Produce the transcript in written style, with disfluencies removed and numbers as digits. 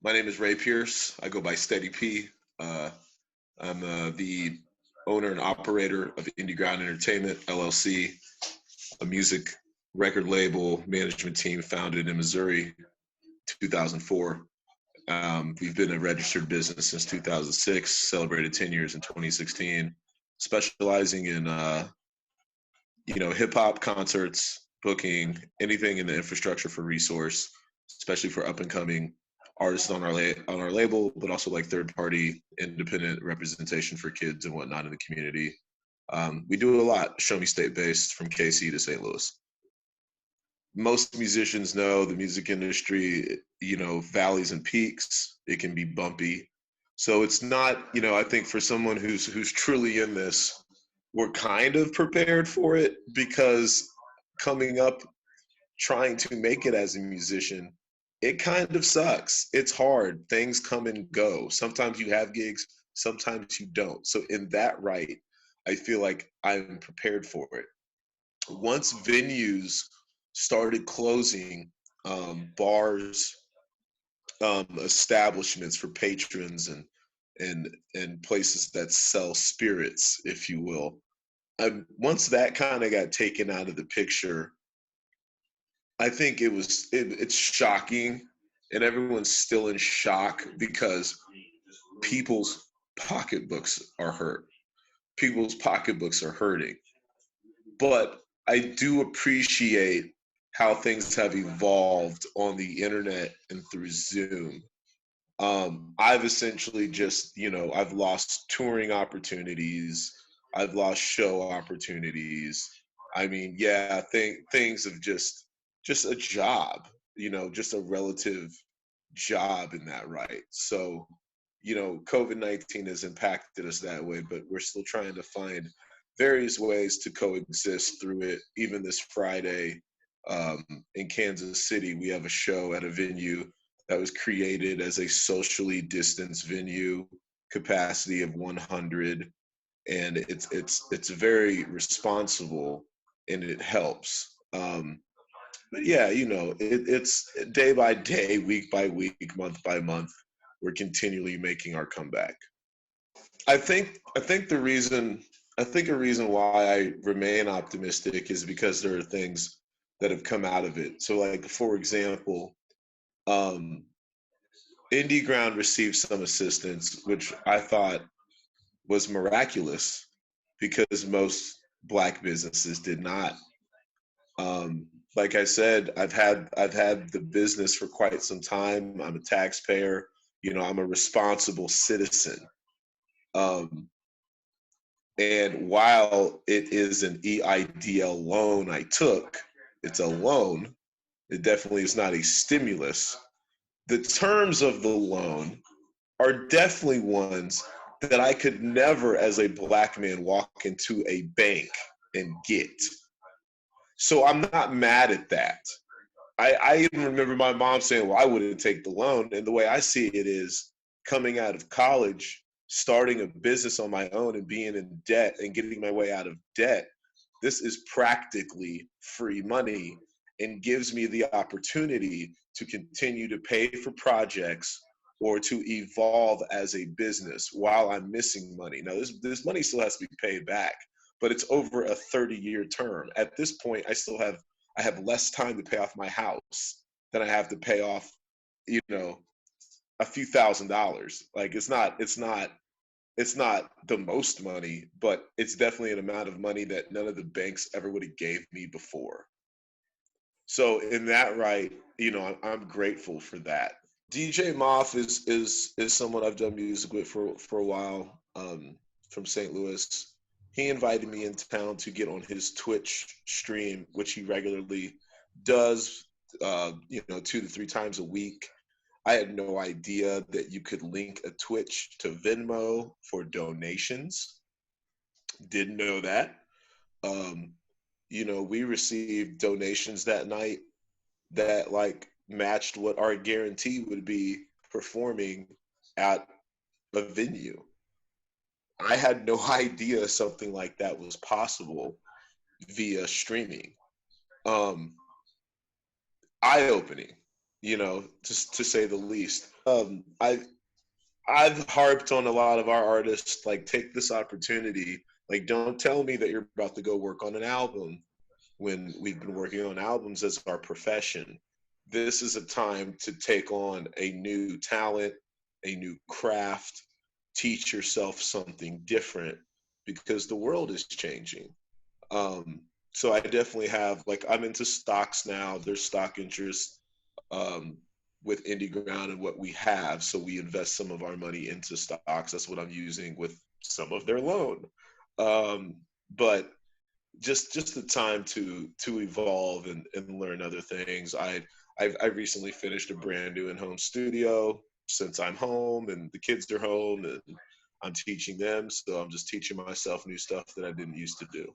My name is Ray Pierce. I go by Steddy P. I'm the owner and operator of Indyground Entertainment, LLC, a music record label management team founded in Missouri, 2004. We've been a registered business since 2006, celebrated 10 years in 2016, specializing in, hip hop concerts, booking, anything in the infrastructure for resource, especially for up and coming artists on our label, but also like third party independent representation for kids and whatnot in the community. We do a lot, show me state based from KC to St. Louis. Most musicians know the music industry, valleys and peaks. It can be bumpy. So it's not, I think for someone who's truly in this, we're kind of prepared for it because coming up trying to make it as a musician, it kind of sucks. It's hard. Things come and go. Sometimes you have gigs, sometimes you don't. So in that right, I feel like I'm prepared for it. Once venues started closing, bars, establishments for patrons and places that sell spirits, if you will. Once that kind of got taken out of the picture, I think it's shocking, and everyone's still in shock because people's pocketbooks are hurt. People's pocketbooks are hurting. But I do appreciate how things have evolved on the internet and through Zoom. I've essentially just, I've lost touring opportunities. I've lost show opportunities. I mean, yeah, things have just a job, just a relative job in that right. So, COVID-19 has impacted us that way, but we're still trying to find various ways to coexist through it. Even this Friday in Kansas City, we have a show at a venue that was created as a socially distanced venue, capacity of 100, and it's very responsible and it helps. But yeah, it's day by day, week by week, month by month, we're continually making our comeback. I think a reason why I remain optimistic is because there are things that have come out of it. So like for example, um Indyground received some assistance, which I thought was miraculous because most black businesses did not. Like I said, I've had the business for quite some time. I'm a taxpayer. I'm a responsible citizen. Um, and while it is an EIDL loan I took, it's a loan. It definitely is not a stimulus. The terms of the loan are definitely ones that I could never, as a black man, walk into a bank and get. So I'm not mad at that. I even remember my mom saying, well, I wouldn't take the loan. And the way I see it is coming out of college, starting a business on my own and being in debt and getting my way out of debt. This is practically free money and gives me the opportunity to continue to pay for projects or to evolve as a business while I'm missing money. Now, this money still has to be paid back, but it's over a 30-year term. At this point, I have less time to pay off my house than I have to pay off, you know, a few $1,000s. Like it's not the most money, but it's definitely an amount of money that none of the banks ever would have gave me before. So in that right, I'm grateful for that. DJ Moth is someone I've done music with for a while, from St. Louis. He invited me in town to get on his Twitch stream, which he regularly does, 2 to 3 times a week. I had no idea that you could link a Twitch to Venmo for donations. Didn't know that. Um, we received donations that night that like matched what our guarantee would be performing at a venue. I had no idea something like that was possible via streaming. Um, Eye opening. just to say the least. I've harped on a lot of our artists, like, take this opportunity. Like, don't tell me that you're about to go work on an album when we've been working on albums as our profession. This is a time to take on a new talent, a new craft, teach yourself something different because the world is changing. Um, so I definitely have, like, I'm into stocks now. There's stock interest um, with Indyground and what we have. So we invest some of our money into stocks. That's what I'm using with some of their loan. But just the time to evolve and learn other things. I recently finished a brand new in-home studio since I'm home and the kids are home and I'm teaching them. So I'm just teaching myself new stuff that I didn't used to do.